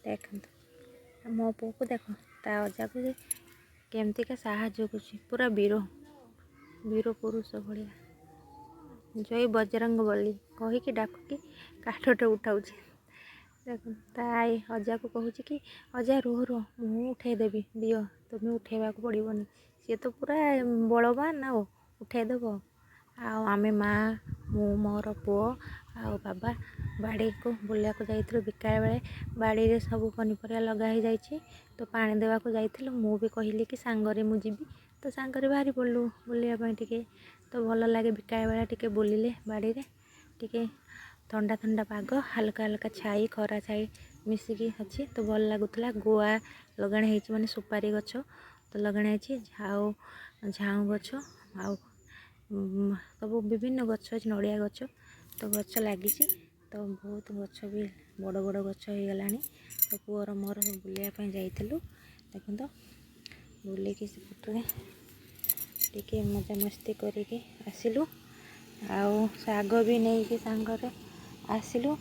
देखो मो पु को देख ता अजा को केमती का साहाଯ୍य कर पूरा वीर पुरुष भाया जय बजरंग बली कहीकि डाकुकी काठटे उठाऊ देख ताई अजा को कहूँ कि अजा रोह रोह मु उठेदेवी दियो तुम्हें उठेवा पड़ोनी सी तो पूरा बलवान आओ उठेदेव आमे माँ मु मोर पुओ आ बाबा बाड़ी को बुलिया जाइलु बिकाल बेले बाड़ी रे सब पनीपरिया लगा ही जाइए तो पानी देवा जाइलु मु भी कहली कि सांगरे मु जीवी तो सांगरे बाहरी पड़लु बुलिया टिके तो भल लगे बिकाल बेला टिके बुलिले बाड़ी रे टिके ठंडा ठंडा पाग हल्का हल्का छाई खरा छाई मिसिकी अच्छी तो भल लगुला गुआ लगाणी है माने सुपारी गछ तो लगाणी है झाऊ गछ आ सब विभिन्न गछ नड़िया गछ तो गछ लगी तो बहुत गछ भी बड़ बड़ गछ हो गला तो पुअर मोर सब बुलियाँ जाइलु देखो तो बुलिकी सेपटे टिके मजा मस्ती करके आसिलु आउ शाग भी नहीं कि सांगरे आसिलु